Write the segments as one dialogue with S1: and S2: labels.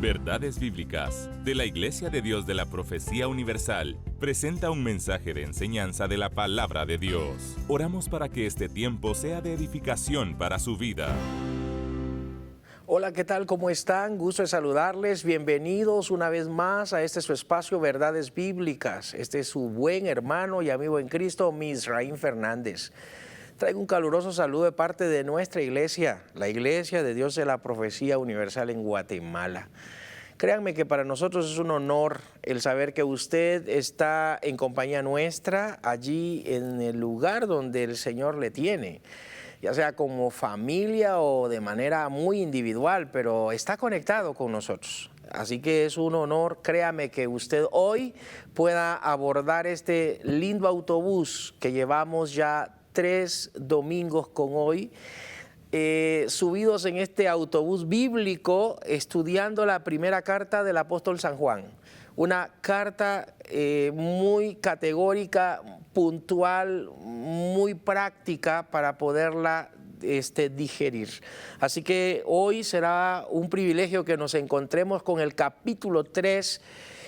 S1: Verdades Bíblicas, de la Iglesia de Dios de la Profecía Universal, presenta un mensaje de enseñanza de la Palabra de Dios. Oramos para que este tiempo sea de edificación para su vida.
S2: Hola, ¿qué tal? ¿Cómo están? Gusto de saludarles. Bienvenidos una vez más a este su espacio Verdades Bíblicas. Este es su buen hermano y amigo en Cristo, Misraín Fernández. Traigo un caluroso saludo de parte de nuestra iglesia, la Iglesia de Dios de la Profecía Universal en Guatemala. Créanme que para nosotros es un honor el saber que usted está en compañía nuestra allí en el lugar donde el Señor le tiene, ya sea como familia o de manera muy individual, pero está conectado con nosotros. Así que es un honor, créame, que usted hoy pueda abordar este lindo autobús que llevamos ya 3 domingos con hoy, subidos en este autobús bíblico, estudiando la primera carta del apóstol San Juan. Una carta muy categórica, puntual, muy práctica para poderla digerir. Así que hoy será un privilegio que nos encontremos con el capítulo 3.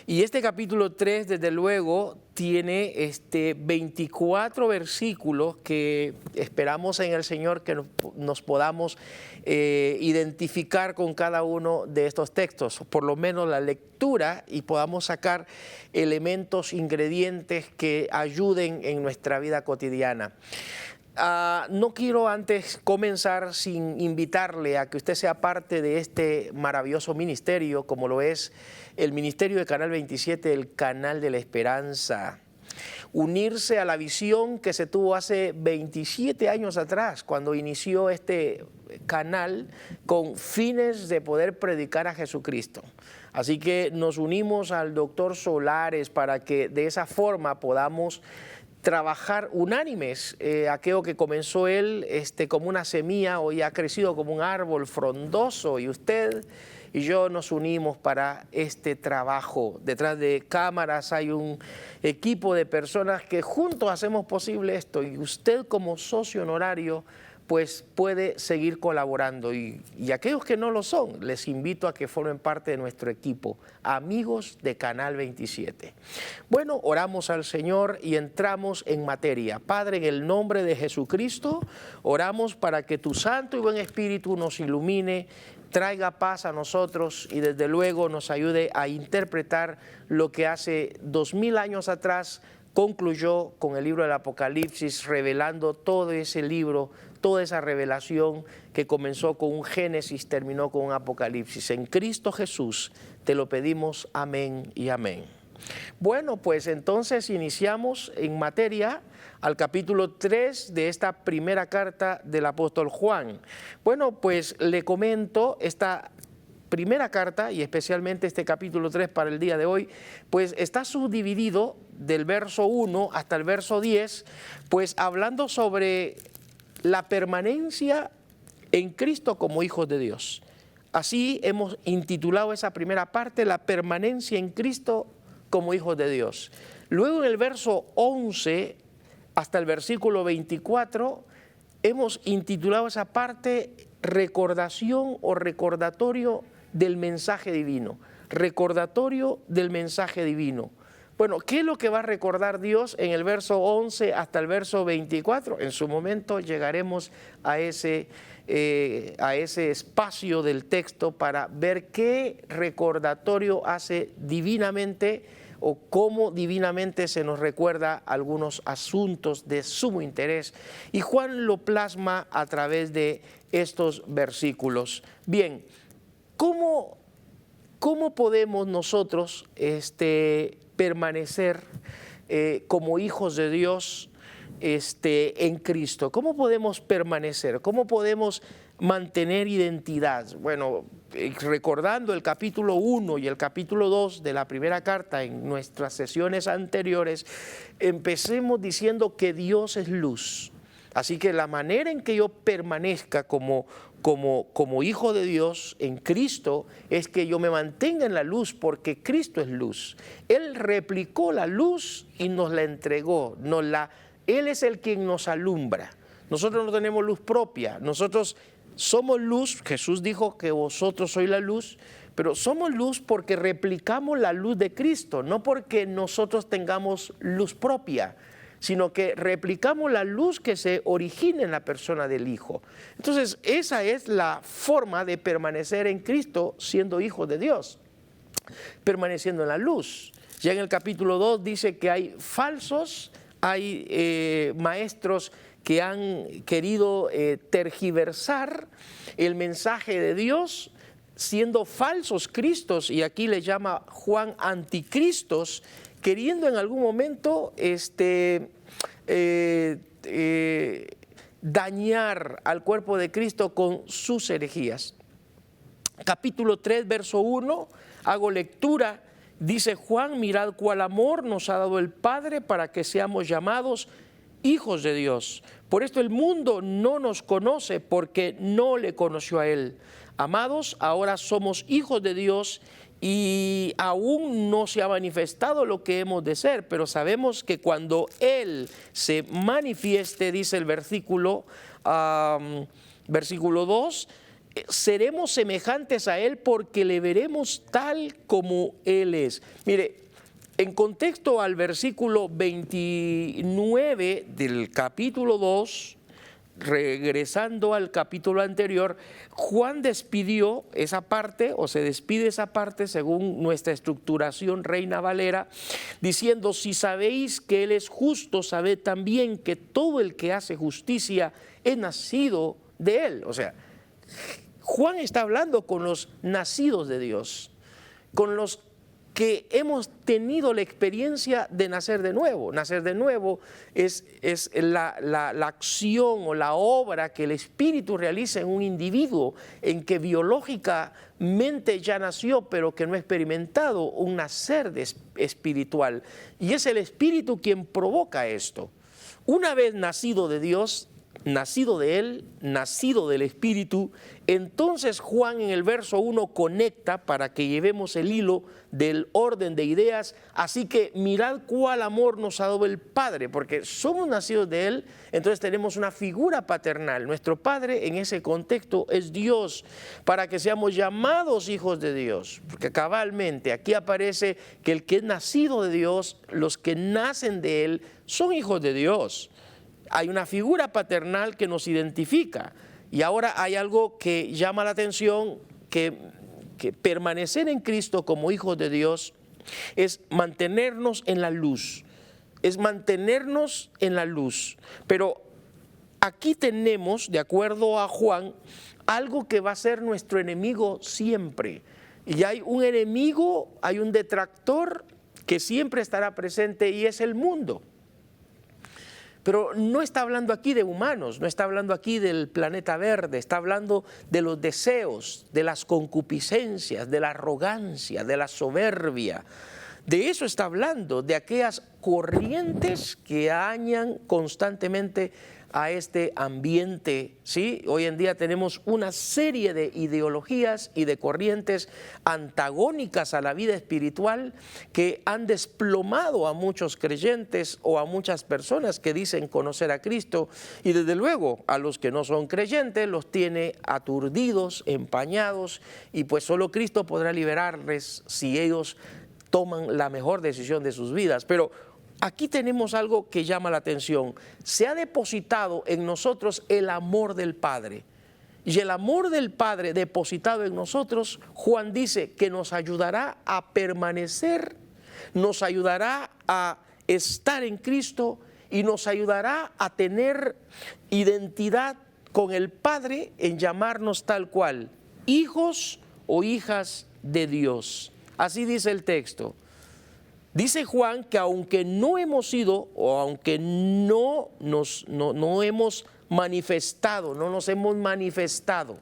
S2: Y este capítulo 3, desde luego, tiene 24 versículos que esperamos en el Señor que nos podamos identificar con cada uno de estos textos, por lo menos la lectura, y podamos sacar elementos, ingredientes que ayuden en nuestra vida cotidiana. No quiero antes comenzar sin invitarle a que usted sea parte de este maravilloso ministerio, como lo es el ministerio de Canal 27, el canal de la esperanza. Unirse a la visión que se tuvo hace 27 años atrás, cuando inició este canal con fines de poder predicar a Jesucristo. Así que nos unimos al doctor Solares para que de esa forma podamos trabajar unánimes. Aquello que comenzó él como una semilla, hoy ha crecido como un árbol frondoso, y usted y yo nos unimos para este trabajo. Detrás de cámaras hay un equipo de personas que juntos hacemos posible esto, y usted como socio honorario pues puede seguir colaborando, y aquellos que no lo son, les invito a que formen parte de nuestro equipo, amigos de Canal 27. Bueno, oramos al Señor y entramos en materia. Padre, en el nombre de Jesucristo, oramos para que tu Santo y buen Espíritu nos ilumine, traiga paz a nosotros y desde luego nos ayude a interpretar lo que hace 2000 años atrás concluyó con el libro del Apocalipsis, revelando todo ese libro, toda esa revelación que comenzó con un Génesis, terminó con un Apocalipsis. En Cristo Jesús te lo pedimos, amén y amén. Bueno, pues entonces iniciamos en materia al capítulo 3 de esta primera carta del apóstol Juan. Bueno, pues le comento esta primera carta, y especialmente este capítulo 3 para el día de hoy, pues está subdividido del verso 1 hasta el verso 10, pues hablando sobre la permanencia en Cristo como hijos de Dios. Así hemos intitulado esa primera parte, la permanencia en Cristo como hijos de Dios. Luego en el verso 11 hasta el versículo 24 hemos intitulado esa parte recordación o recordatorio del mensaje divino. Recordatorio del mensaje divino. Bueno, ¿qué es lo que va a recordar Dios en el verso 11 hasta el verso 24? En su momento llegaremos a ese espacio del texto para ver qué recordatorio hace divinamente, o cómo divinamente se nos recuerda algunos asuntos de sumo interés. Y Juan lo plasma a través de estos versículos. Bien, ¿cómo podemos nosotros permanecer como hijos de Dios en Cristo? ¿Cómo podemos permanecer? ¿Cómo podemos mantener identidad? Bueno, recordando el capítulo 1 y el capítulo 2 de la primera carta en nuestras sesiones anteriores, empecemos diciendo que Dios es luz. Así que la manera en que yo permanezca como hijo de Dios en Cristo es que yo me mantenga en la luz, porque Cristo es luz. Él replicó la luz y nos la entregó. Él es el quien nos alumbra. Nosotros no tenemos luz propia. Nosotros somos luz. Jesús dijo que vosotros sois la luz, pero somos luz porque replicamos la luz de Cristo, no porque nosotros tengamos luz propia, sino que replicamos la luz que se origina en la persona del Hijo. Entonces, esa es la forma de permanecer en Cristo siendo hijos de Dios, permaneciendo en la luz. Ya en el capítulo 2 dice que hay falsos, hay maestros que han querido tergiversar el mensaje de Dios, siendo falsos cristos, y aquí le llama Juan anticristos, queriendo en algún momento dañar al cuerpo de Cristo con sus herejías. Capítulo 3, verso 1, hago lectura, dice Juan: mirad cuál amor nos ha dado el Padre para que seamos llamados hijos de Dios. Por esto el mundo no nos conoce, porque no le conoció a Él. Amados, ahora somos hijos de Dios y aún no se ha manifestado lo que hemos de ser, pero sabemos que cuando Él se manifieste, dice el versículo 2, seremos semejantes a Él porque le veremos tal como Él es. Mire, en contexto al versículo 29 del capítulo 2, regresando al capítulo anterior, Juan despidió esa parte, o se despide esa parte según nuestra estructuración Reina Valera, diciendo: si sabéis que Él es justo, sabed también que todo el que hace justicia es nacido de Él. O sea, Juan está hablando con los nacidos de Dios, con los que hemos tenido la experiencia de nacer de nuevo. Nacer de nuevo es la acción o la obra que el Espíritu realiza en un individuo, en que biológicamente ya nació, pero que no ha experimentado un nacer espiritual. Y es el Espíritu quien provoca esto. Una vez nacido de Dios, nacido de Él, nacido del Espíritu, entonces Juan en el verso 1 conecta para que llevemos el hilo del orden de ideas. Así que mirad cuál amor nos ha dado el Padre, porque somos nacidos de Él, entonces tenemos una figura paternal. Nuestro Padre en ese contexto es Dios, para que seamos llamados hijos de Dios, porque cabalmente aquí aparece que el que es nacido de Dios, los que nacen de Él, son hijos de Dios. Hay una figura paternal que nos identifica, y ahora hay algo que llama la atención, que permanecer en Cristo como hijos de Dios es mantenernos en la luz, es mantenernos en la luz. Pero aquí tenemos, de acuerdo a Juan, algo que va a ser nuestro enemigo siempre. Y hay un enemigo, hay un detractor que siempre estará presente, y es el mundo. Pero no está hablando aquí de humanos, no está hablando aquí del planeta verde, está hablando de los deseos, de las concupiscencias, de la arrogancia, de la soberbia. De eso está hablando, de aquellas corrientes que dañan constantemente a este ambiente, ¿sí? Hoy en día tenemos una serie de ideologías y de corrientes antagónicas a la vida espiritual que han desplomado a muchos creyentes o a muchas personas que dicen conocer a Cristo, y desde luego a los que no son creyentes los tiene aturdidos, empañados, y pues solo Cristo podrá liberarles si ellos toman la mejor decisión de sus vidas. Pero aquí tenemos algo que llama la atención. Se ha depositado en nosotros el amor del Padre. Y el amor del Padre depositado en nosotros, Juan dice que nos ayudará a permanecer, nos ayudará a estar en Cristo y nos ayudará a tener identidad con el Padre en llamarnos tal cual, hijos o hijas de Dios. Así dice el texto. Dice Juan que aunque no hemos sido, o aunque no hemos manifestado, no nos hemos manifestado,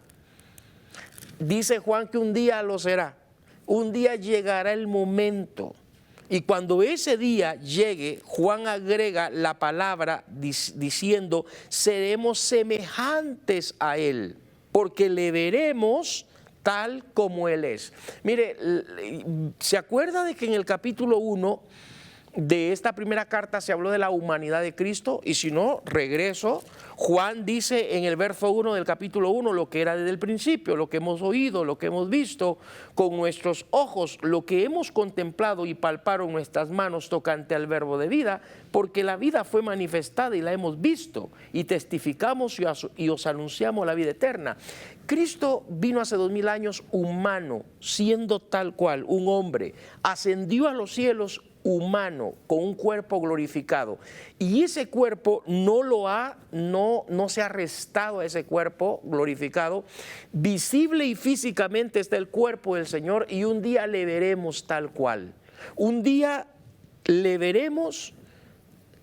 S2: dice Juan que un día lo será. Un día llegará el momento, y cuando ese día llegue, Juan agrega la palabra diciendo: seremos semejantes a Él, porque le veremos tal como Él es. Mire, ¿se acuerda de que en el capítulo 1 de esta primera carta se habló de la humanidad de Cristo, y si no, regreso. Juan dice en el verso 1 del capítulo 1 lo que era desde el principio, lo que hemos oído, lo que hemos visto con nuestros ojos, lo que hemos contemplado y palparon nuestras manos tocante al verbo de vida, porque la vida fue manifestada y la hemos visto, y testificamos y os anunciamos la vida eterna. Cristo vino hace 2000 años humano, siendo tal cual, un hombre, ascendió a los cielos humano, con un cuerpo glorificado, y ese cuerpo no se ha restado a ese cuerpo glorificado. Visible y físicamente está el cuerpo del Señor, y un día le veremos tal cual. Un día le veremos,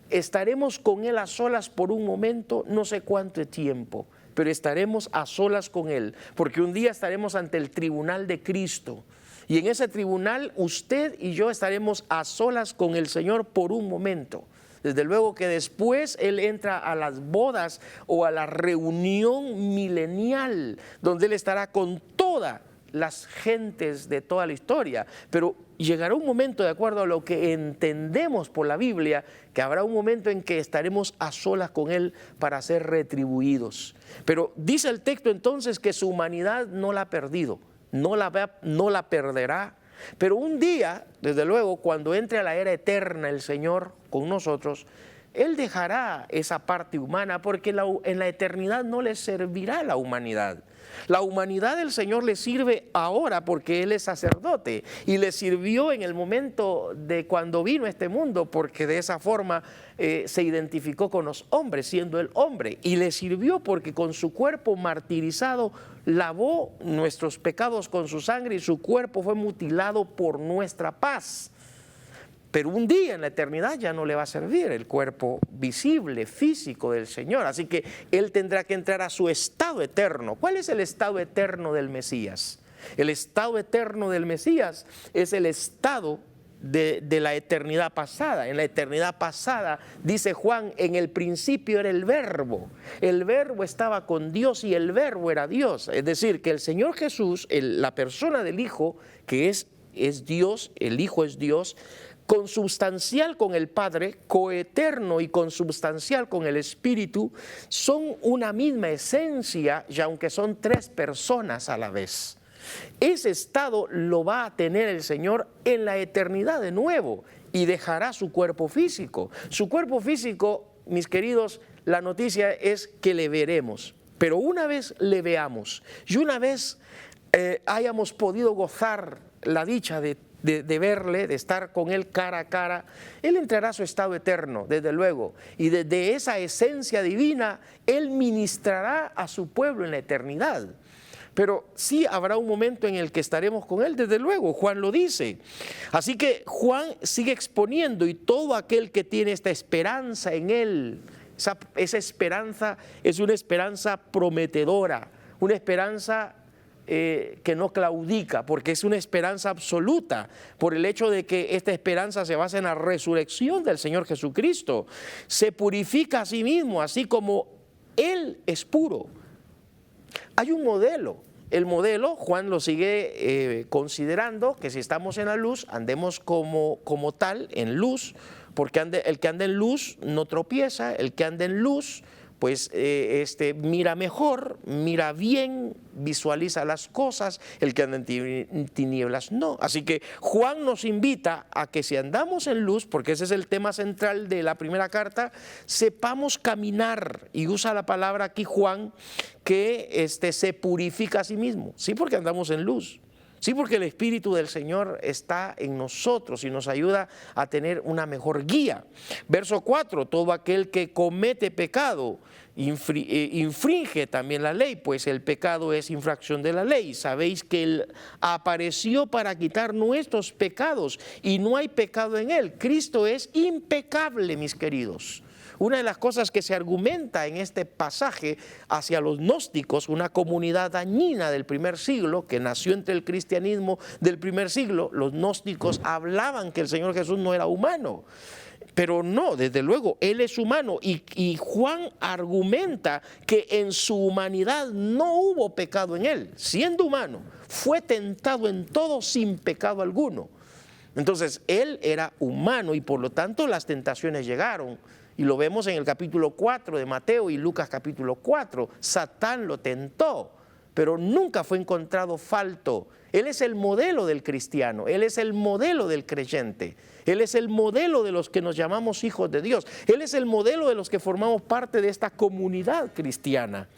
S2: estaremos con Él a solas por un momento, no sé cuánto tiempo, pero estaremos a solas con Él, porque un día estaremos ante el tribunal de Cristo. Y en ese tribunal usted y yo estaremos a solas con el Señor por un momento. Desde luego que después Él entra a las bodas o a la reunión milenial, donde Él estará con todas las gentes de toda la historia. Pero llegará un momento, de acuerdo a lo que entendemos por la Biblia, que habrá un momento en que estaremos a solas con Él para ser retribuidos. Pero dice el texto entonces que su humanidad no la ha perdido. No la perderá, pero un día, desde luego, cuando entre a la era eterna el Señor con nosotros, Él dejará esa parte humana, porque en la eternidad no le servirá la humanidad. La humanidad del Señor le sirve ahora porque Él es sacerdote, y le sirvió en el momento de cuando vino a este mundo, porque de esa forma se identificó con los hombres siendo el hombre, y le sirvió porque con su cuerpo martirizado lavó nuestros pecados con su sangre, y su cuerpo fue mutilado por nuestra paz. Pero un día en la eternidad ya no le va a servir el cuerpo visible, físico del Señor. Así que Él tendrá que entrar a su estado eterno. ¿Cuál es el estado eterno del Mesías? El estado eterno del Mesías es el estado de la eternidad pasada. En la eternidad pasada, dice Juan, en el principio era el Verbo. El Verbo estaba con Dios y el Verbo era Dios. Es decir, que el Señor Jesús, la persona del Hijo, que es Dios, el Hijo es Dios, consubstancial con el Padre, coeterno y consubstancial con el Espíritu, son una misma esencia, y aunque son tres personas a la vez. Ese estado lo va a tener el Señor en la eternidad de nuevo, y dejará su cuerpo físico. Su cuerpo físico, mis queridos, la noticia es que le veremos, pero una vez le veamos y una vez hayamos podido gozar la dicha de verle, de estar con Él cara a cara, Él entrará a su estado eterno, desde luego, y desde esa esencia divina Él ministrará a su pueblo en la eternidad. Pero sí habrá un momento en el que estaremos con Él, desde luego, Juan lo dice. Así que Juan sigue exponiendo, y todo aquel que tiene esta esperanza en Él, esa esperanza es una esperanza prometedora, una esperanza que no claudica, porque es una esperanza absoluta, por el hecho de que esta esperanza se basa en la resurrección del Señor Jesucristo. Se purifica a sí mismo, así como Él es puro. Hay un modelo. El modelo, Juan lo sigue considerando, que si estamos en la luz, andemos como tal, en luz, porque el que anda en luz no tropieza, el que anda en luz pues mira mejor, mira bien, visualiza las cosas, el que anda en tinieblas no. Así que Juan nos invita a que si andamos en luz, porque ese es el tema central de la primera carta, sepamos caminar, y usa la palabra aquí Juan, que se purifica a sí mismo, sí, porque andamos en luz. Sí, porque el Espíritu del Señor está en nosotros y nos ayuda a tener una mejor guía. Verso 4, todo aquel que comete pecado infringe también la ley, pues el pecado es infracción de la ley. Sabéis que Él apareció para quitar nuestros pecados y no hay pecado en Él. Cristo es impecable, mis queridos. Una de las cosas que se argumenta en este pasaje hacia los gnósticos, una comunidad dañina del primer siglo, que nació entre el cristianismo del primer siglo, los gnósticos hablaban que el Señor Jesús no era humano. Pero no, desde luego, Él es humano, y Juan argumenta que en su humanidad no hubo pecado en Él. Siendo humano, fue tentado en todo sin pecado alguno. Entonces, él era humano y por lo tanto las tentaciones llegaron. Y lo vemos en el capítulo 4 de Mateo y Lucas capítulo 4. Satán lo tentó, pero nunca fue encontrado falto. Él es el modelo del cristiano, Él es el modelo del creyente, Él es el modelo de los que nos llamamos hijos de Dios, Él es el modelo de los que formamos parte de esta comunidad cristiana.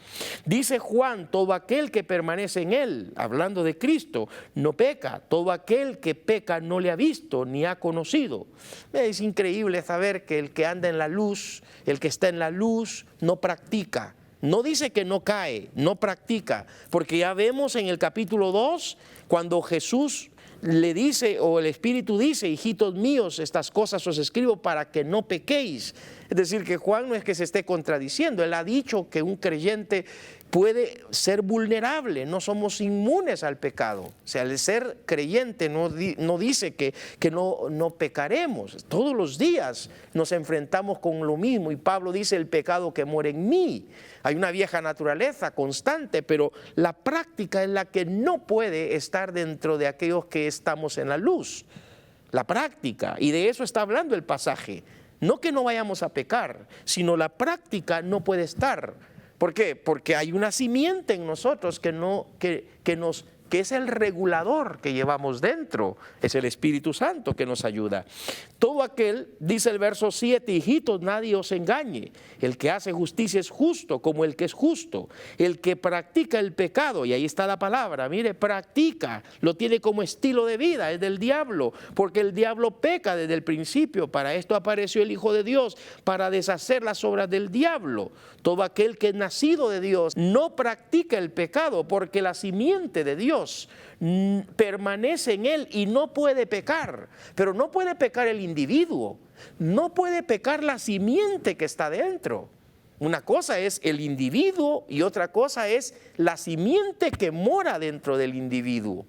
S2: Dice Juan, todo aquel que permanece en Él, hablando de Cristo, no peca. Todo aquel que peca no le ha visto ni ha conocido. Es increíble saber que el que anda en la luz, el que está en la luz, no practica. No dice que no cae, no practica, porque ya vemos en el capítulo 2, cuando Jesús le dice, o el Espíritu dice, hijitos míos, estas cosas os escribo para que no pequéis. Es decir, que Juan no es que se esté contradiciendo, él ha dicho que un creyente puede ser vulnerable, no somos inmunes al pecado. O sea, el ser creyente no dice que no pecaremos. Todos los días nos enfrentamos con lo mismo y Pablo dice el pecado que mora en mí. Hay una vieja naturaleza constante, pero la práctica es la que no puede estar dentro de aquellos que estamos en la luz. La práctica, y de eso está hablando el pasaje. No que no vayamos a pecar, sino la práctica no puede estar. ¿Por qué? Porque hay una simiente en nosotros que es el regulador que llevamos dentro, es el Espíritu Santo que nos ayuda. Todo aquel, dice el verso 7, hijitos, nadie os engañe, el que hace justicia es justo como el que es justo, el que practica el pecado, y ahí está la palabra, mire, practica, lo tiene como estilo de vida, es del diablo, porque el diablo peca desde el principio, para esto apareció el Hijo de Dios, para deshacer las obras del diablo. Todo aquel que es nacido de Dios no practica el pecado, porque la simiente de Dios permanece en él y no puede pecar. Pero no puede pecar el individuo, no puede pecar la simiente que está dentro. Una cosa es el individuo y otra cosa es la simiente que mora dentro del individuo.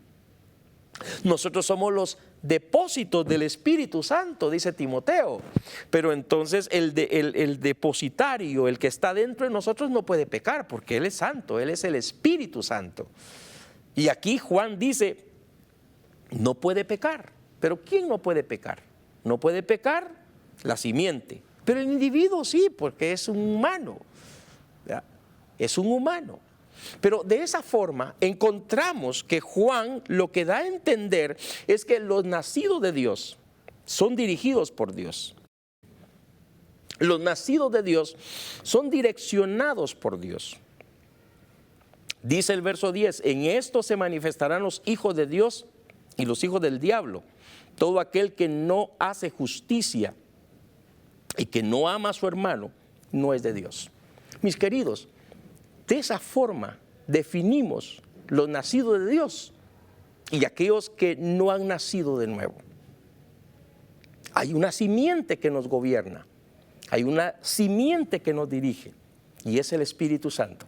S2: Nosotros somos los depósitos del Espíritu Santo, dice Timoteo, pero entonces el depositario, el que está dentro de nosotros no puede pecar porque Él es santo, Él es el Espíritu Santo. Y aquí Juan dice, no puede pecar. ¿Pero quién no puede pecar? No puede pecar la simiente, pero el individuo sí, porque es un humano, ¿verdad? Es un humano. Pero de esa forma encontramos que Juan lo que da a entender es que los nacidos de Dios son dirigidos por Dios. Los nacidos de Dios son direccionados por Dios. Dice el verso 10, en esto se manifestarán los hijos de Dios y los hijos del diablo. Todo aquel que no hace justicia y que no ama a su hermano no es de Dios. Mis queridos, de esa forma definimos los nacidos de Dios y aquellos que no han nacido de nuevo. Hay una simiente que nos gobierna, hay una simiente que nos dirige y es el Espíritu Santo.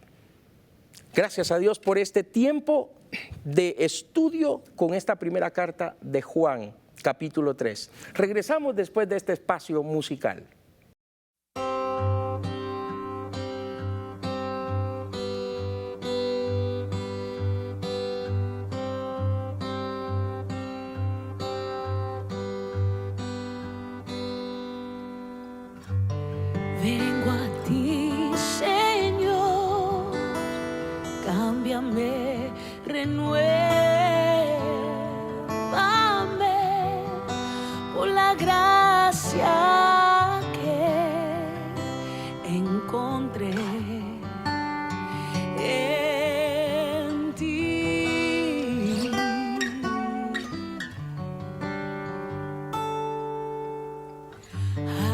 S2: Gracias a Dios por este tiempo de estudio con esta primera carta de Juan, capítulo 3. Regresamos después de este espacio musical.
S3: Vengo a ti, Señor, cámbiame, renuévame por la gracia que encontré en ti.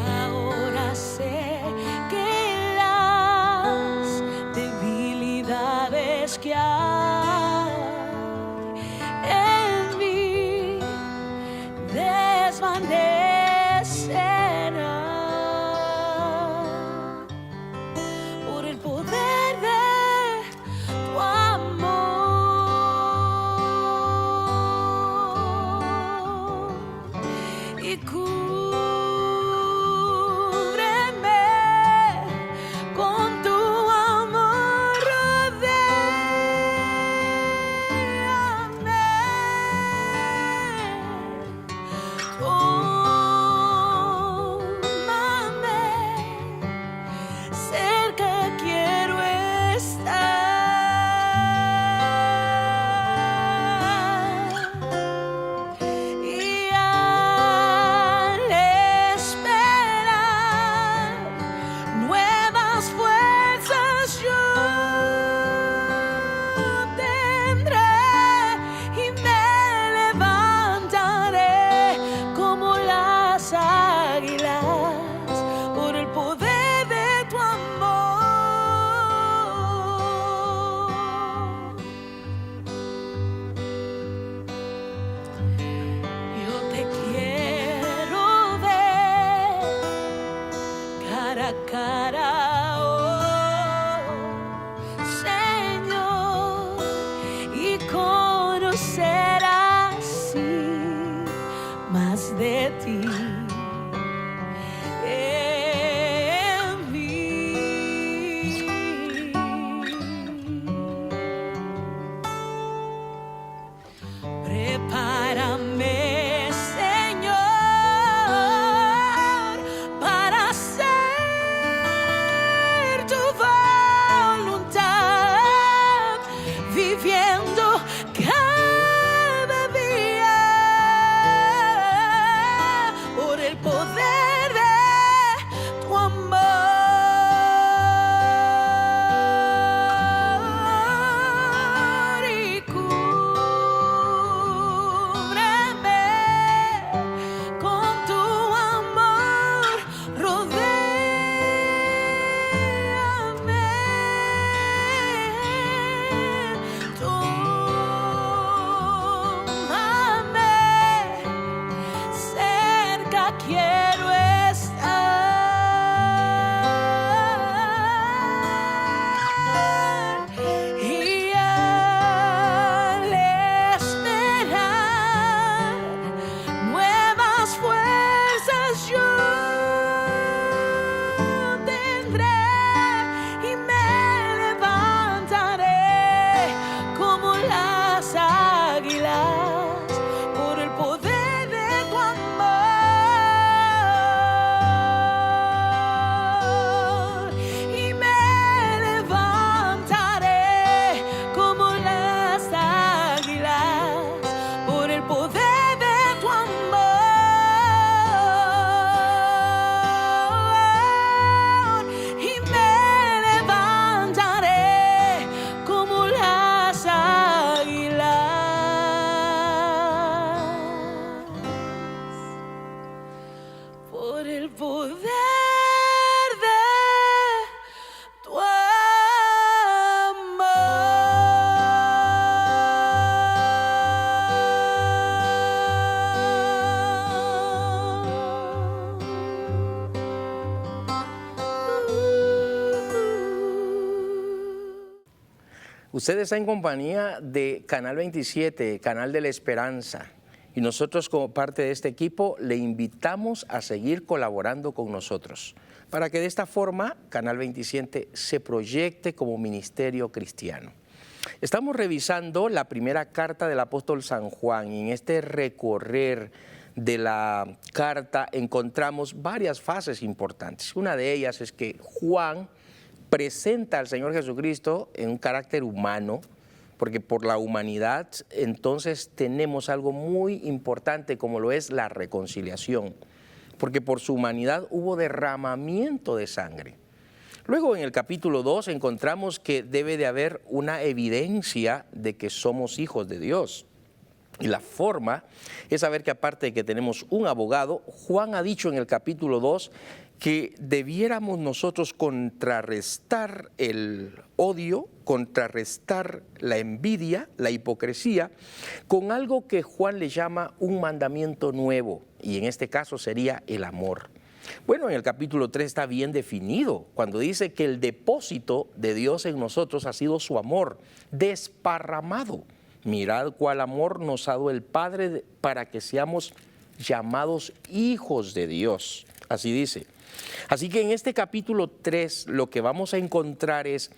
S3: Ahora sé que las debilidades que hay en mí desvanecerán por el poder de tu amor y cúbreme con tu amor, rodéame el poder de tu
S2: Usted está en compañía de Canal 27, Canal de la Esperanza. Y nosotros, como parte de este equipo, le invitamos a seguir colaborando con nosotros para que de esta forma Canal 27 se proyecte como ministerio cristiano. Estamos revisando la primera carta del apóstol San Juan y en este recorrer de la carta encontramos varias fases importantes. Una de ellas es que Juan presenta al Señor Jesucristo en un carácter humano, porque por la humanidad entonces tenemos algo muy importante como lo es la reconciliación, porque por su humanidad hubo derramamiento de sangre. Luego en el capítulo 2 encontramos que debe de haber una evidencia de que somos hijos de Dios. Y la forma es saber que aparte de que tenemos un abogado, Juan ha dicho en el capítulo 2 que debiéramos nosotros contrarrestar el odio, contrarrestar la envidia, la hipocresía, con algo que Juan le llama un mandamiento nuevo, y en este caso sería el amor. Bueno, en el capítulo 3 está bien definido, cuando dice que el depósito de Dios en nosotros ha sido su amor, desparramado. Mirad cuál amor nos ha dado el Padre para que seamos llamados hijos de Dios. Así dice. Así que en este capítulo 3 lo que vamos a encontrar es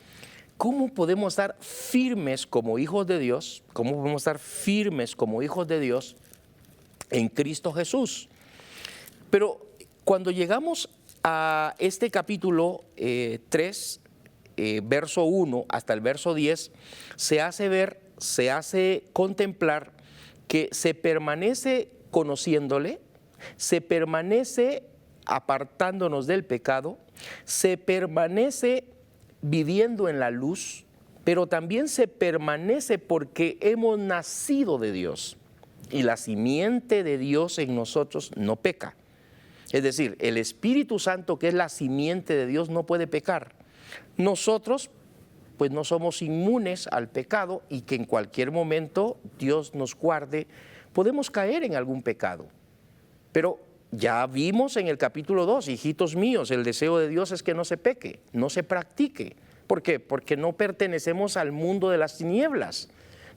S2: cómo podemos estar firmes como hijos de Dios, cómo podemos estar firmes como hijos de Dios en Cristo Jesús. Pero cuando llegamos a este capítulo 3, verso 1 hasta el verso 10, se hace contemplar que se permanece conociéndole, se permanece apartándonos del pecado, se permanece viviendo en la luz, pero también se permanece porque hemos nacido de Dios y la simiente de Dios en nosotros no peca. Es decir, el Espíritu Santo, que es la simiente de Dios, no puede pecar. Nosotros pues no somos inmunes al pecado y que en cualquier momento Dios nos guarde, podemos caer en algún pecado. Pero ya vimos en el capítulo 2, hijitos míos, el deseo de Dios es que no se peque, no se practique. ¿Por qué? Porque no pertenecemos al mundo de las tinieblas,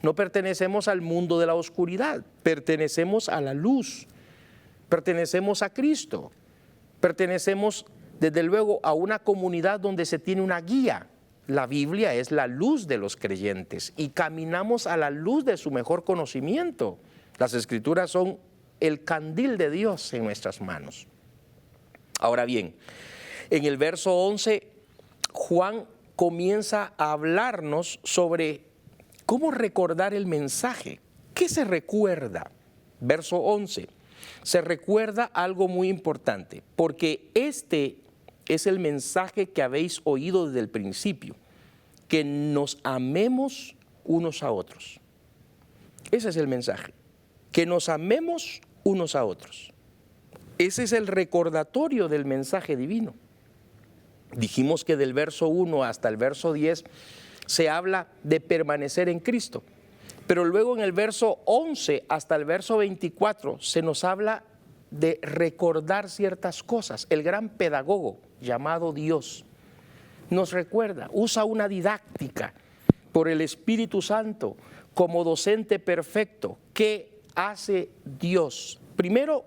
S2: no pertenecemos al mundo de la oscuridad, pertenecemos a la luz, pertenecemos a Cristo, pertenecemos desde luego a una comunidad donde se tiene una guía. La Biblia es la luz de los creyentes y caminamos a la luz de su mejor conocimiento. Las Escrituras son el candil de Dios en nuestras manos. Ahora bien, en el verso 11, Juan comienza a hablarnos sobre cómo recordar el mensaje. ¿Qué se recuerda? Verso 11, se recuerda algo muy importante, porque este es el mensaje que habéis oído desde el principio, que nos amemos unos a otros. Ese es el mensaje, que nos amemos unos a otros. Ese es el recordatorio del mensaje divino. Dijimos que del verso 1 hasta el verso 10 se habla de permanecer en Cristo, pero luego en el verso 11 hasta el verso 24 se nos habla de recordar ciertas cosas. El gran pedagogo llamado Dios nos recuerda, usa una didáctica por el Espíritu Santo como docente perfecto. ¿Qué hace Dios? Primero,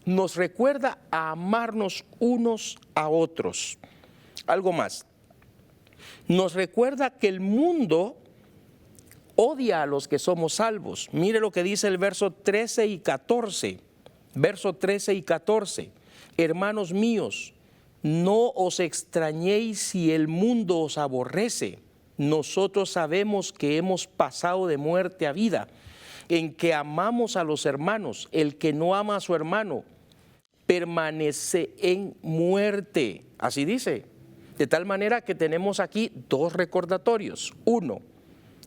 S2: nos recuerda a amarnos unos a otros. Algo más, nos recuerda que el mundo odia a los que somos salvos. Mire lo que dice el verso 13 y 14. Verso 13 y 14. Hermanos míos, no os extrañéis si el mundo os aborrece. Nosotros sabemos que hemos pasado de muerte a vida, en que amamos a los hermanos. El que no ama a su hermano permanece en muerte. Así dice. De tal manera que tenemos aquí dos recordatorios. Uno,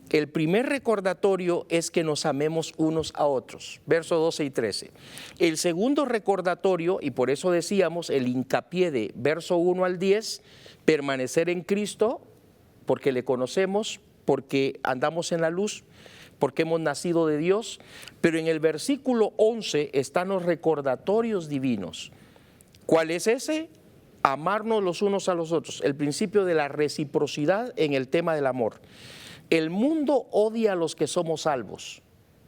S2: El primer recordatorio es que nos amemos unos a otros, versos 12 y 13. El segundo recordatorio, y por eso decíamos el hincapié de verso 1 al 10, permanecer en Cristo, porque le conocemos, porque andamos en la luz, porque hemos nacido de Dios. Pero en el versículo 11 están los recordatorios divinos. ¿Cuál es ese? Amarnos los unos a los otros, el principio de la reciprocidad en el tema del amor. El mundo odia a los que somos salvos,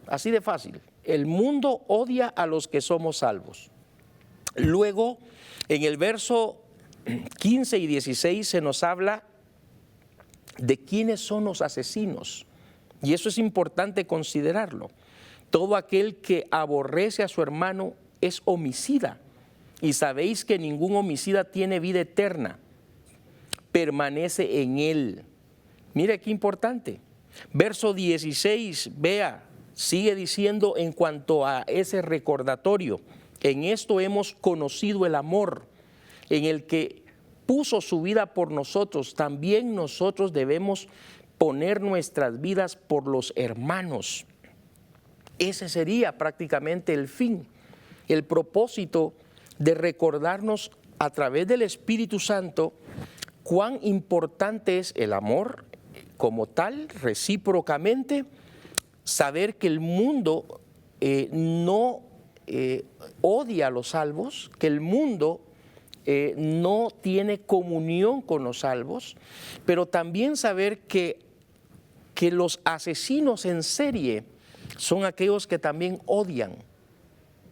S2: así de fácil. El mundo odia a los que somos salvos. Luego, en el verso 15 y 16 se nos habla de quiénes son los asesinos, y eso es importante considerarlo. Todo aquel que aborrece a su hermano es homicida, y sabéis que ningún homicida tiene vida eterna, permanece en él. Mire qué importante. Verso 16, vea, sigue diciendo en cuanto a ese recordatorio: en esto hemos conocido el amor, en el que puso su vida por nosotros, también nosotros debemos poner nuestras vidas por los hermanos. Ese sería prácticamente el fin, el propósito de recordarnos a través del Espíritu Santo cuán importante es el amor como tal, recíprocamente, saber que el mundo no odia a los salvos, que el mundo no tiene comunión con los salvos, pero también saber que los asesinos en serie son aquellos que también odian.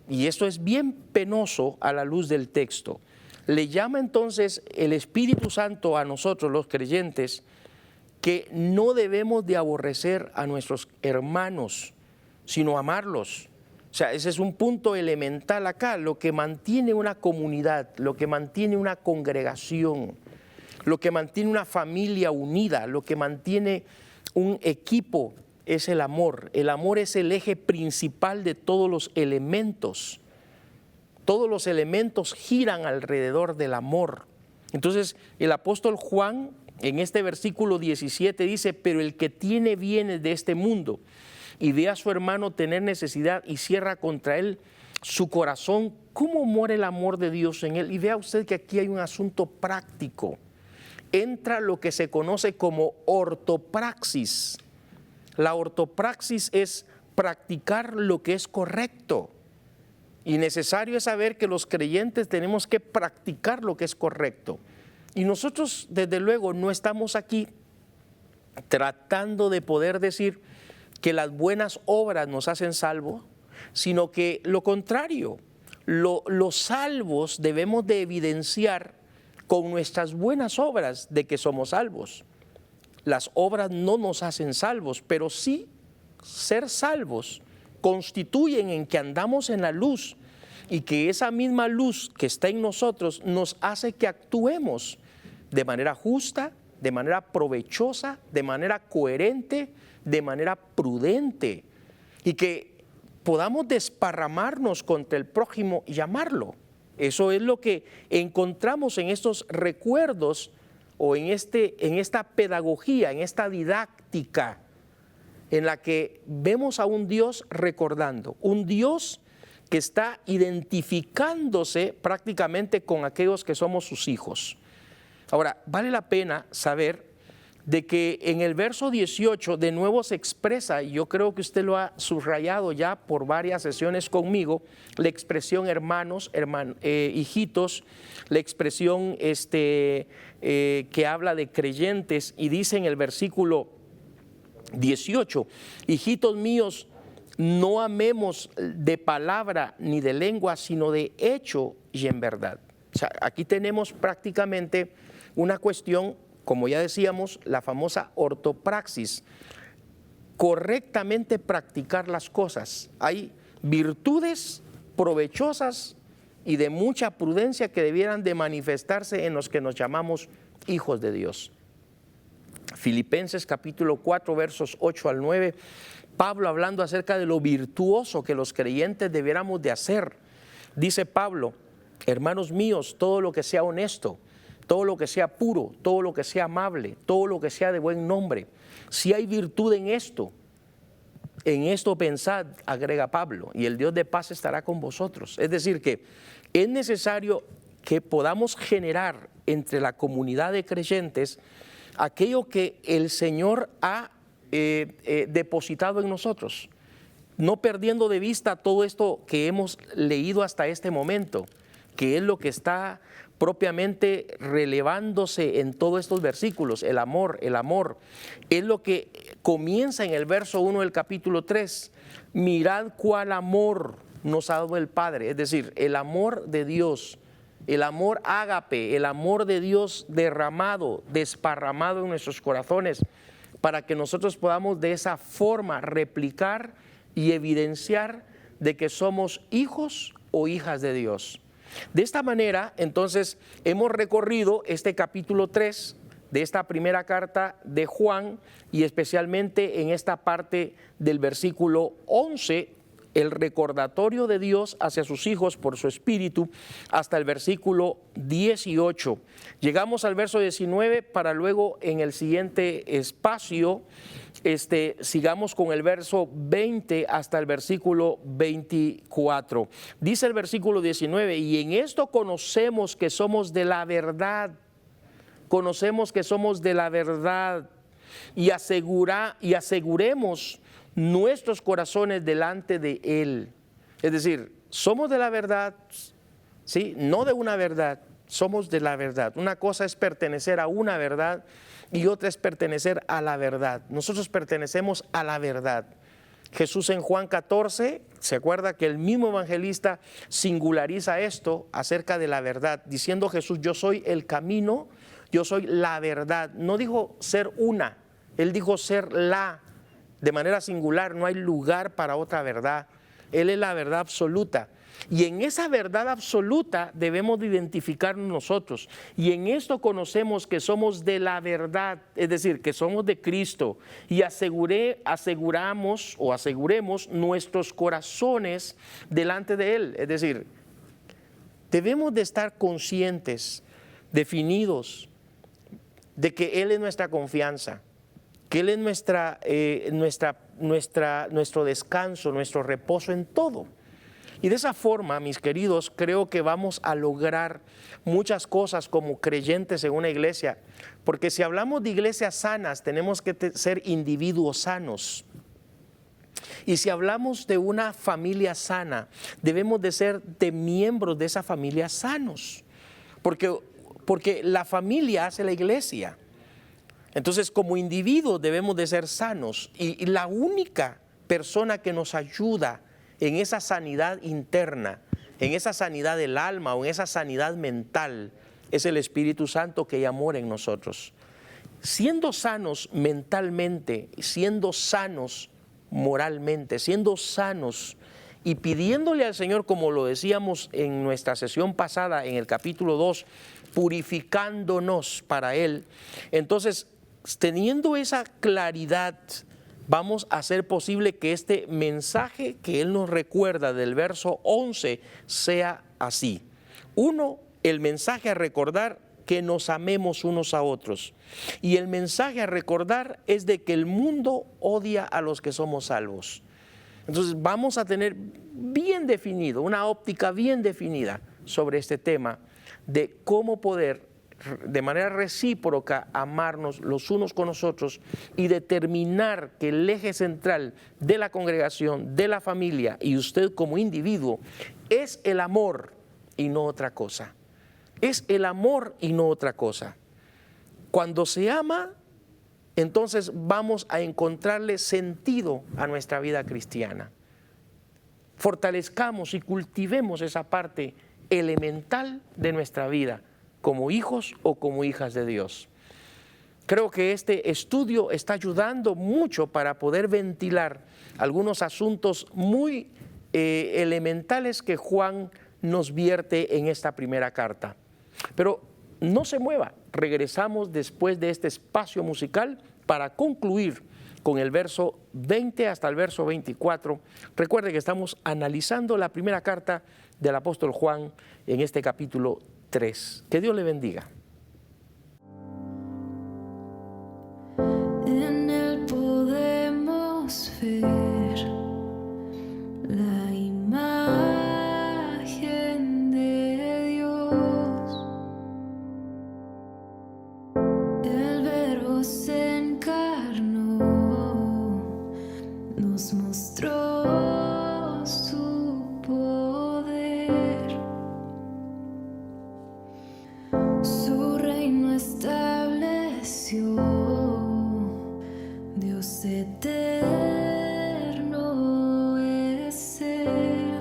S2: Y esto es bien penoso a la luz del texto. Le llama entonces el Espíritu Santo a nosotros, los creyentes, que no debemos de aborrecer a nuestros hermanos, sino amarlos. O sea, ese es un punto elemental acá, lo que mantiene una comunidad, lo que mantiene una congregación, lo que mantiene una familia unida, lo que mantiene un equipo es el amor. El amor es el eje principal de todos los elementos. Todos los elementos giran alrededor del amor. Entonces, el apóstol Juan en este versículo 17 dice: pero el que tiene bienes de este mundo y ve a su hermano tener necesidad y cierra contra él su corazón, ¿cómo mora el amor de Dios en él? Y vea usted que aquí hay un asunto práctico. Entra lo que se conoce como ortopraxis. La ortopraxis es practicar lo que es correcto. Y necesario es saber que los creyentes tenemos que practicar lo que es correcto. Y nosotros, desde luego, no estamos aquí tratando de poder decir que las buenas obras nos hacen salvos, sino que lo contrario, los salvos debemos de evidenciar con nuestras buenas obras de que somos salvos. Las obras no nos hacen salvos, pero sí ser salvos constituyen en que andamos en la luz y que esa misma luz que está en nosotros nos hace que actuemos de manera justa, de manera provechosa, de manera coherente, de manera prudente, y que podamos desparramarnos contra el prójimo y amarlo. Eso es lo que encontramos en estos recuerdos o en esta pedagogía, en esta didáctica, en la que vemos a un Dios recordando, un Dios que está identificándose prácticamente con aquellos que somos sus hijos. Ahora, vale la pena saber de que en el verso 18 de nuevo se expresa, y yo creo que usted lo ha subrayado ya por varias sesiones conmigo, la expresión hermanos, hijitos, la expresión que habla de creyentes, y dice en el versículo 18, hijitos míos, no amemos de palabra ni de lengua, sino de hecho y en verdad. O sea, aquí tenemos prácticamente una cuestión, como ya decíamos, la famosa ortopraxis, correctamente practicar las cosas. Hay virtudes provechosas y de mucha prudencia que debieran de manifestarse en los que nos llamamos hijos de Dios. Filipenses capítulo 4 versos 8 al 9, Pablo hablando acerca de lo virtuoso que los creyentes debiéramos de hacer. Dice Pablo: hermanos míos, todo lo que sea honesto, todo lo que sea puro, todo lo que sea amable, todo lo que sea de buen nombre. Si hay virtud en esto pensad, agrega Pablo, y el Dios de paz estará con vosotros. Es decir, que es necesario que podamos generar entre la comunidad de creyentes aquello que el Señor ha depositado en nosotros, no perdiendo de vista todo esto que hemos leído hasta este momento, que es lo que está propiamente relevándose en todos estos versículos. El amor es lo que comienza en el verso 1 del capítulo 3. Mirad cuál amor nos ha dado el Padre, es decir, el amor de Dios, el amor ágape, el amor de Dios derramado, desparramado en nuestros corazones, para que nosotros podamos de esa forma replicar y evidenciar de que somos hijos o hijas de Dios. De esta manera, entonces, hemos recorrido este capítulo 3 de esta primera carta de Juan, y especialmente en esta parte del versículo 11, el recordatorio de Dios hacia sus hijos por su Espíritu, hasta el versículo 18. Llegamos al verso 19 para luego en el siguiente espacio sigamos con el verso 20 hasta el versículo 24. Dice el versículo 19, y en esto conocemos que somos de la verdad, y aseguremos nuestros corazones delante de Él. Es decir, somos de la verdad, ¿sí? No de una verdad, somos de la verdad. Una cosa es pertenecer a una verdad y otra es pertenecer a la verdad. Nosotros pertenecemos a la verdad. Jesús en Juan 14, se acuerda que el mismo evangelista singulariza esto acerca de la verdad, diciendo Jesús, yo soy el camino, yo soy la verdad. No dijo ser una, Él dijo ser la, de manera singular, no hay lugar para otra verdad. Él es la verdad absoluta. Y en esa verdad absoluta debemos de identificarnos nosotros. Y en esto conocemos que somos de la verdad, es decir, que somos de Cristo. Y aseguremos nuestros corazones delante de Él. Es decir, debemos de estar conscientes, definidos, de que Él es nuestra confianza, que Él es nuestro descanso, nuestro reposo en todo. Y de esa forma, mis queridos, creo que vamos a lograr muchas cosas como creyentes en una iglesia, porque si hablamos de iglesias sanas, tenemos que ser individuos sanos. Y si hablamos de una familia sana, debemos de ser de miembros de esa familia sanos, porque la familia hace la iglesia. Entonces, como individuos debemos de ser sanos, y la única persona que nos ayuda en esa sanidad interna, en esa sanidad del alma o en esa sanidad mental, es el Espíritu Santo que ya mora en nosotros. Siendo sanos mentalmente, siendo sanos moralmente, siendo sanos y pidiéndole al Señor, como lo decíamos en nuestra sesión pasada en el capítulo 2, purificándonos para Él, entonces teniendo esa claridad, vamos a hacer posible que este mensaje que Él nos recuerda del verso 11 sea así. Uno, el mensaje a recordar que nos amemos unos a otros. Y el mensaje a recordar es de que el mundo odia a los que somos salvos. Entonces vamos a tener bien definido, una óptica bien definida sobre este tema de cómo poder de manera recíproca amarnos los unos con los otros y determinar que el eje central de la congregación, de la familia y usted como individuo es el amor y no otra cosa. Es el amor y no otra cosa. Cuando se ama, entonces vamos a encontrarle sentido a nuestra vida cristiana. Fortalezcamos y cultivemos esa parte elemental de nuestra vida como hijos o como hijas de Dios. Creo que este estudio está ayudando mucho para poder ventilar algunos asuntos muy elementales que Juan nos vierte en esta primera carta. Pero no se mueva, regresamos después de este espacio musical para concluir con el verso 20 hasta el verso 24. Recuerde que estamos analizando la primera carta del apóstol Juan en este capítulo 3. Que Dios le bendiga.
S3: ver la imagen de Dios. El Verbo se encarnó, nos mostró su poder. Su reino estableció, Dios eterno es Él.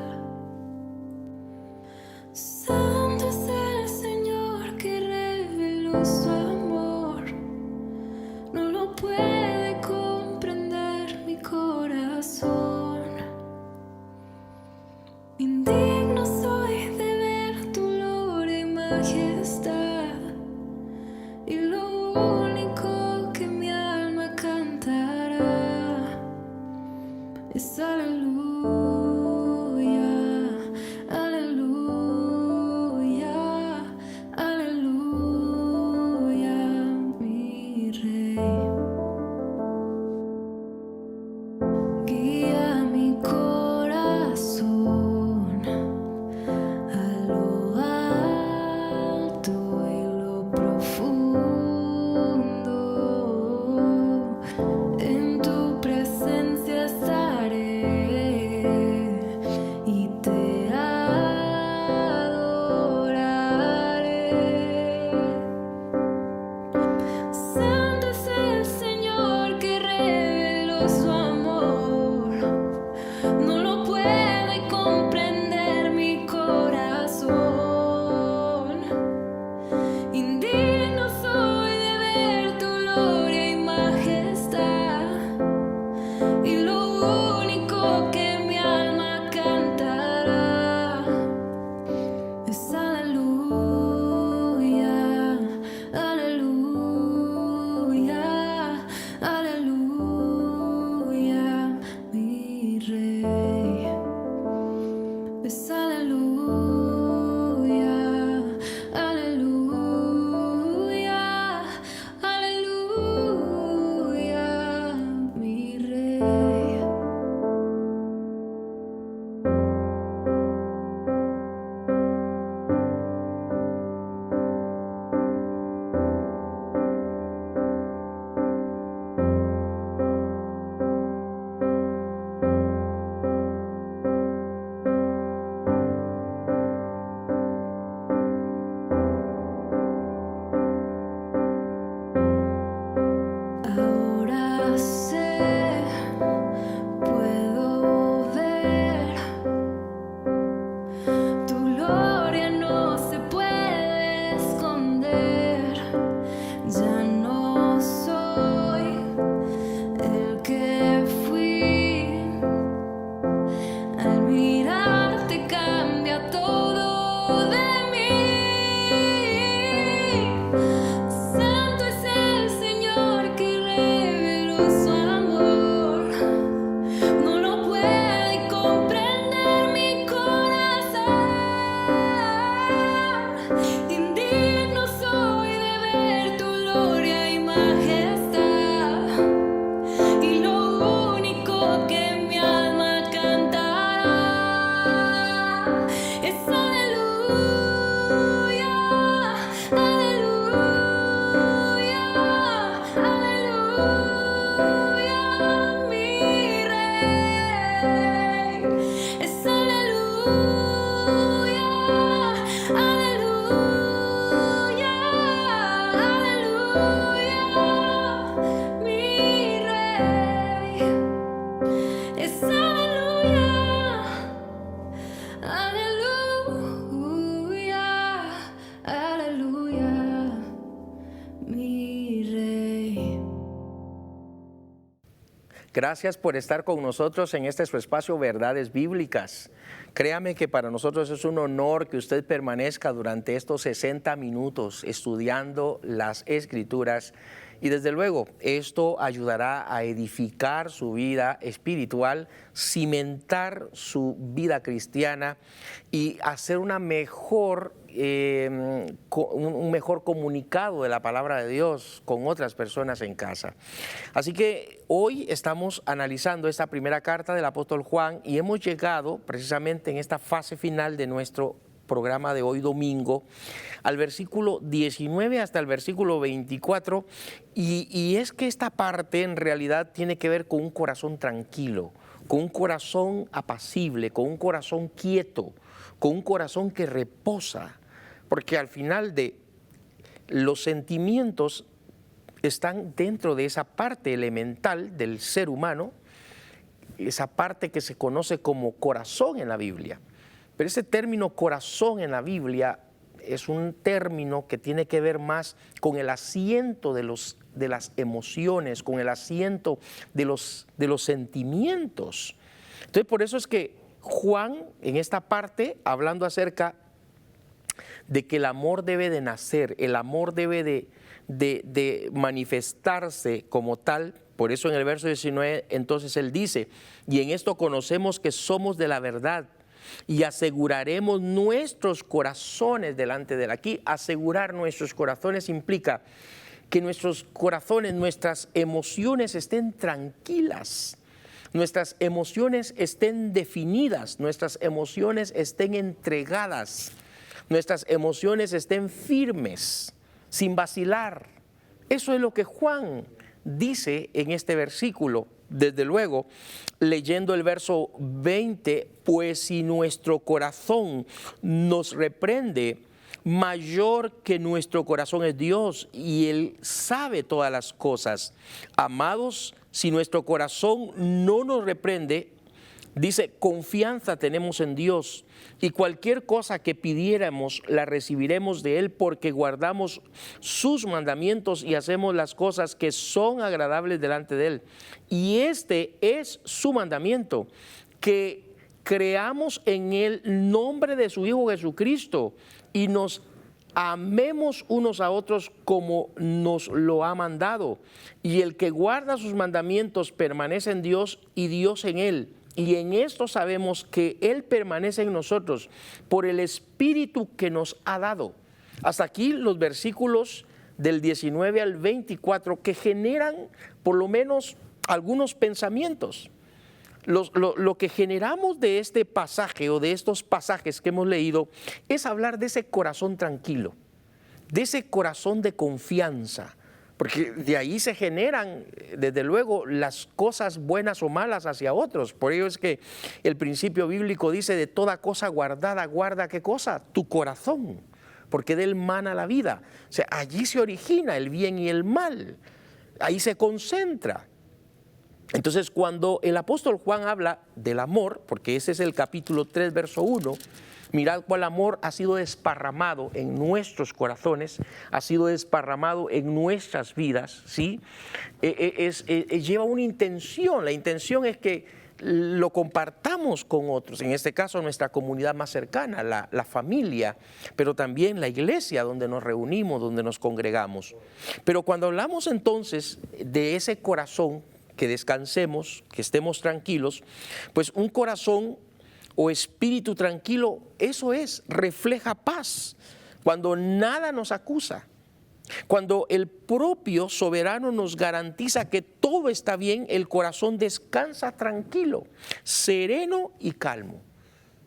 S3: Santo es el Señor que reveló su amor, no lo puede comprender mi corazón. Indigno soy de ver tu gloria y majestad, y lo único que mi alma cantará es aleluya, aleluya, aleluya, mi Rey. Guía mi corazón a lo alto y lo profundo. En tu presencia estaré y te adoraré. Santo es el Señor que reveló su amor, no lo puede comprender mi corazón. Indigno soy de ver tu gloria y majestad, y lo único que mi alma cantará es aleluya, aleluya, aleluya, mi Rey. Es aleluya, aleluya, aleluya, mi Rey. Ahora sé, puedo ver, tu gloria no se puede esconder. Ya no soy el que fui, al mirarte cambia todo de mí. Santo es el Señor que reveló su amor, no lo puede comprender mi corazón. Indigno soy de ver tu gloria y majestad, y lo único que mi alma cantará es aleluya, aleluya, aleluya, mi Rey. Es aleluya, aleluya, aleluya, mi Rey. Es aleluya, aleluya, aleluya, mi Rey.
S2: Gracias por estar con nosotros en este su espacio Verdades Bíblicas. Créame que para nosotros es un honor que usted permanezca durante estos 60 minutos estudiando las Escrituras Y desde luego, esto ayudará a edificar su vida espiritual, cimentar su vida cristiana y hacer un mejor comunicado de la palabra de Dios con otras personas en casa. Así que hoy estamos analizando esta primera carta del apóstol Juan y hemos llegado precisamente en esta fase final de nuestro programa de hoy domingo, al versículo 19 hasta el versículo 24, y es que esta parte en realidad tiene que ver con un corazón tranquilo, con un corazón apacible, con un corazón quieto, con un corazón que reposa, porque al final de los sentimientos están dentro de esa parte elemental del ser humano, esa parte que se conoce como corazón en la Biblia. Pero ese término corazón en la Biblia es un término que tiene que ver más con el asiento de las emociones, con el asiento de los sentimientos. Entonces, por eso es que Juan, en esta parte, hablando acerca de que el amor debe de nacer, el amor debe de manifestarse como tal. Por eso en el verso 19, entonces él dice, y en esto conocemos que somos de la verdad, y aseguraremos nuestros corazones delante de él. Aquí asegurar nuestros corazones implica que nuestros corazones, nuestras emociones estén tranquilas, nuestras emociones estén definidas, nuestras emociones estén entregadas, nuestras emociones estén firmes, sin vacilar. Eso es lo que Juan dice en este versículo. Desde luego, leyendo el verso 20, pues si nuestro corazón nos reprende, mayor que nuestro corazón es Dios y Él sabe todas las cosas. Amados, si nuestro corazón no nos reprende, dice, confianza tenemos en Dios y cualquier cosa que pidiéramos la recibiremos de Él porque guardamos sus mandamientos y hacemos las cosas que son agradables delante de Él. Y este es su mandamiento, que creamos en el nombre de su Hijo Jesucristo y nos amemos unos a otros como nos lo ha mandado. Y el que guarda sus mandamientos permanece en Dios y Dios en él. Y en esto sabemos que Él permanece en nosotros por el Espíritu que nos ha dado. Hasta aquí los versículos del 19 al 24 que generan por lo menos algunos pensamientos. Lo que generamos de este pasaje o de estos pasajes que hemos leído es hablar de ese corazón tranquilo, de ese corazón de confianza. Porque de ahí se generan, desde luego, las cosas buenas o malas hacia otros. Por ello es que el principio bíblico dice, de toda cosa guardada, guarda ¿qué cosa? Tu corazón, porque de él mana la vida. O sea, allí se origina el bien y el mal, ahí se concentra. Entonces, cuando el apóstol Juan habla del amor, porque ese es el capítulo 3, verso 1, mirad cuál amor ha sido desparramado en nuestros corazones, ha sido desparramado en nuestras vidas, ¿sí? Lleva una intención, la intención es que lo compartamos con otros, en este caso nuestra comunidad más cercana, la familia, pero también la iglesia donde nos reunimos, donde nos congregamos. Pero cuando hablamos entonces de ese corazón, que descansemos, que estemos tranquilos, pues un corazón o espíritu tranquilo, eso refleja paz, cuando nada nos acusa, cuando el propio soberano nos garantiza que todo está bien, el corazón descansa tranquilo, sereno y calmo.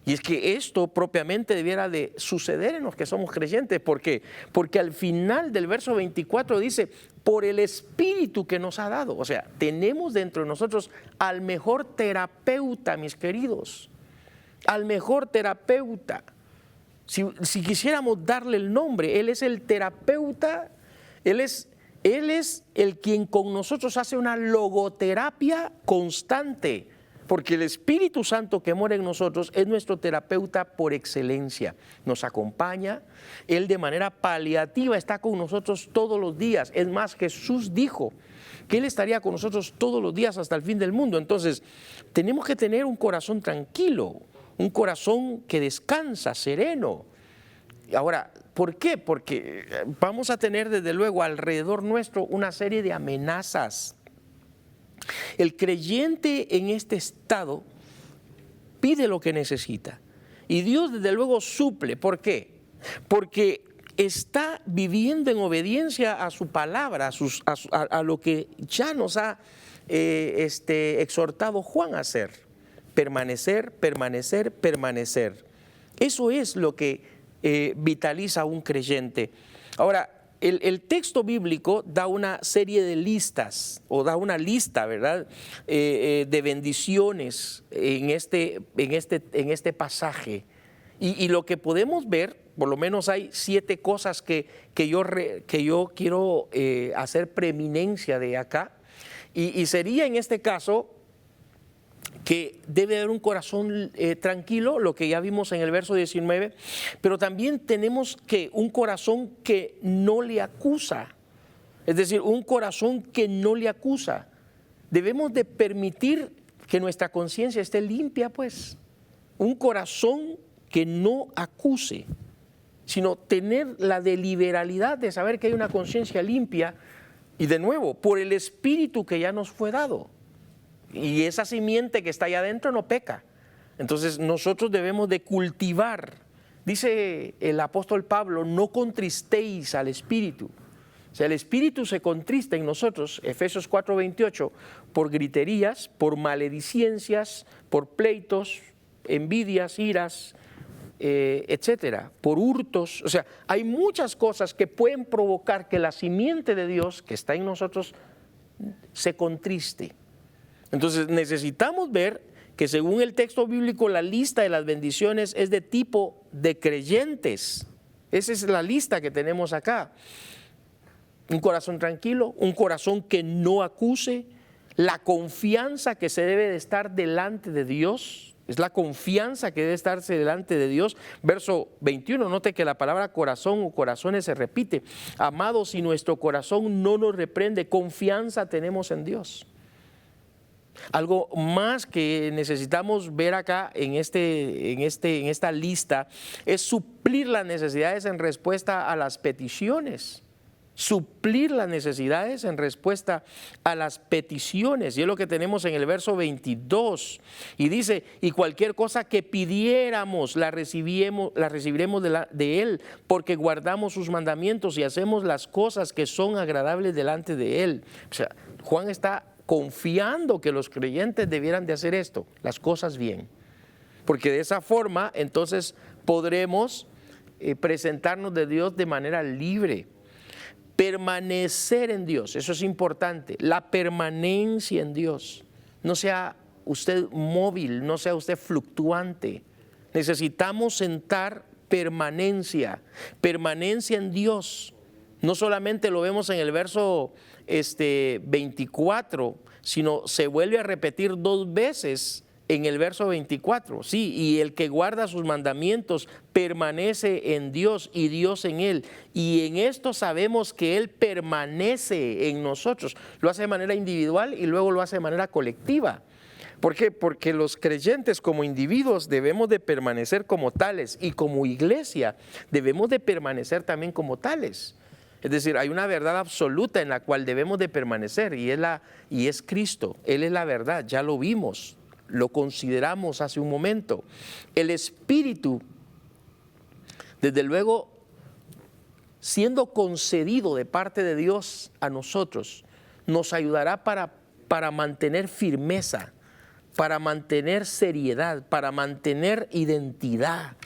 S2: Y es que esto propiamente debiera de suceder en los que somos creyentes. ¿Por qué? Porque al final del verso 24 dice, por el Espíritu que nos ha dado. O sea, tenemos dentro de nosotros al mejor terapeuta, mis queridos, al mejor terapeuta. Si quisiéramos darle el nombre, Él es el terapeuta, Él es el quien con nosotros hace una logoterapia constante, porque el Espíritu Santo que mora en nosotros es nuestro terapeuta por excelencia. Nos acompaña, Él de manera paliativa está con nosotros todos los días. Es más, Jesús dijo que Él estaría con nosotros todos los días hasta el fin del mundo. Entonces, tenemos que tener un corazón tranquilo, un corazón que descansa, sereno. Ahora, ¿por qué? Porque vamos a tener desde luego alrededor nuestro una serie de amenazas. El creyente en este estado pide lo que necesita y Dios desde luego suple. ¿Por qué? Porque está viviendo en obediencia a su palabra, a lo que ya nos ha exhortado Juan a hacer. Permanecer, permanecer, permanecer. Eso es lo que vitaliza a un creyente. Ahora, el texto bíblico da una serie de listas, o da una lista, ¿verdad?, de bendiciones en este pasaje. Y lo que podemos ver, por lo menos hay 7 cosas que yo quiero hacer preeminencia de acá. Y sería en este caso que debe haber un corazón tranquilo, lo que ya vimos en el verso 19, pero también tenemos que un corazón que no le acusa, es decir, un corazón que no le acusa. Debemos de permitir que nuestra conciencia esté limpia, pues, un corazón que no acuse, sino tener la deliberalidad de saber que hay una conciencia limpia y de nuevo, por el Espíritu que ya nos fue dado. Y esa simiente que está allá adentro no peca. Entonces nosotros debemos de cultivar. Dice el apóstol Pablo, no contristéis al Espíritu. O sea, el Espíritu se contrista en nosotros, Efesios 4:28, por griterías, por maledicencias, por pleitos, envidias, iras, etcétera, por hurtos. O sea, hay muchas cosas que pueden provocar que la simiente de Dios que está en nosotros se contriste. Entonces necesitamos ver que según el texto bíblico la lista de las bendiciones es de tipo de creyentes. Esa es la lista que tenemos acá. Un corazón tranquilo, un corazón que no acuse, la confianza que se debe de estar delante de Dios. Es la confianza que debe estarse delante de Dios. Verso 21, note que la palabra corazón o corazones se repite. Amados, si nuestro corazón no nos reprende, confianza tenemos en Dios. Algo más que necesitamos ver acá en esta lista es suplir las necesidades en respuesta a las peticiones. Suplir las necesidades en respuesta a las peticiones. Y es lo que tenemos en el verso 22. Y dice, y cualquier cosa que pidiéramos la recibiremos de Él, porque guardamos sus mandamientos y hacemos las cosas que son agradables delante de Él. O sea, Juan está confiando que los creyentes debieran de hacer esto, las cosas bien. Porque de esa forma, entonces, podremos presentarnos de Dios de manera libre. Permanecer en Dios, eso es importante, la permanencia en Dios. No sea usted móvil, no sea usted fluctuante. Necesitamos sentar permanencia en Dios. No solamente lo vemos en el verso 24, sino se vuelve a repetir 2 veces en el verso 24, sí, y el que guarda sus mandamientos permanece en Dios y Dios en él. Y en esto sabemos que Él permanece en nosotros. Lo hace de manera individual y luego lo hace de manera colectiva. ¿Por qué? Porque los creyentes como individuos debemos de permanecer como tales y como iglesia debemos de permanecer también como tales. Es decir, hay una verdad absoluta en la cual debemos de permanecer y es Cristo. Él es la verdad, ya lo vimos. Lo consideramos hace un momento. El Espíritu, desde luego, siendo concedido de parte de Dios a nosotros, nos ayudará para mantener firmeza, para mantener seriedad, para mantener identidad.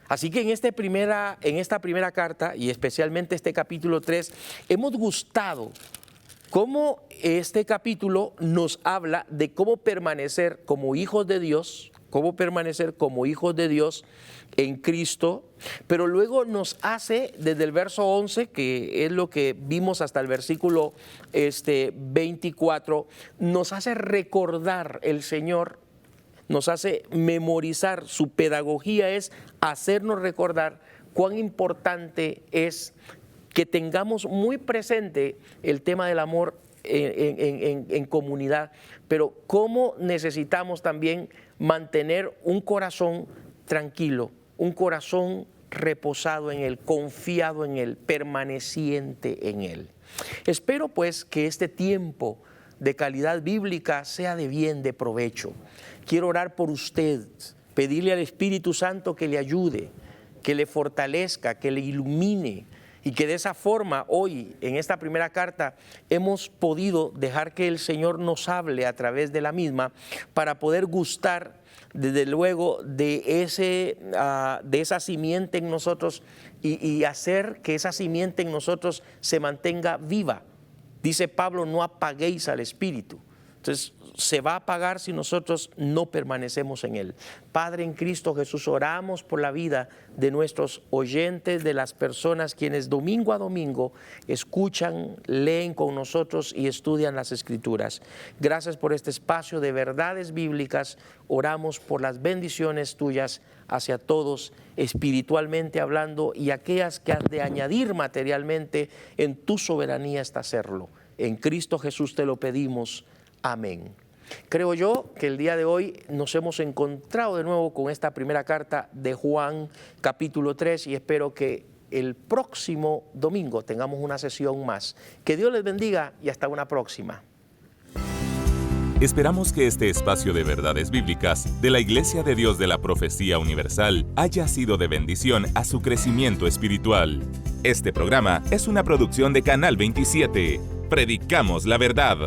S2: Así que en esta primera carta, y especialmente este capítulo 3, hemos gustado cómo este capítulo nos habla de cómo permanecer como hijos de Dios, en Cristo, pero luego nos hace desde el verso 11, que es lo que vimos hasta el versículo 24, nos hace recordar el Señor, nos hace memorizar. Su pedagogía es hacernos recordar cuán importante es que tengamos muy presente el tema del amor en comunidad, pero cómo necesitamos también mantener un corazón tranquilo, un corazón reposado en Él, confiado en Él, permaneciente en Él. Espero pues que este tiempo de calidad bíblica sea de bien, de provecho. Quiero orar por usted, pedirle al Espíritu Santo que le ayude, que le fortalezca, que le ilumine, y que de esa forma hoy en esta primera carta hemos podido dejar que el Señor nos hable a través de la misma para poder gustar desde luego de esa simiente en nosotros y hacer que esa simiente en nosotros se mantenga viva. Dice Pablo, no apaguéis al Espíritu. Entonces, se va a apagar si nosotros no permanecemos en Él. Padre, en Cristo Jesús, oramos por la vida de nuestros oyentes, de las personas quienes domingo a domingo escuchan, leen con nosotros y estudian las Escrituras. Gracias por este espacio de verdades bíblicas. Oramos por las bendiciones tuyas hacia todos, espiritualmente hablando, y aquellas que has de añadir materialmente, en tu soberanía está hacerlo. En Cristo Jesús te lo pedimos. Amén. Creo yo que el día de hoy nos hemos encontrado de nuevo con esta primera carta de Juan, capítulo 3, y espero que el próximo domingo tengamos una sesión más. Que Dios les bendiga y hasta una próxima.
S1: Esperamos que este espacio de verdades bíblicas de la Iglesia de Dios de la Profecía Universal haya sido de bendición a su crecimiento espiritual. Este programa es una producción de Canal 27. Predicamos la verdad.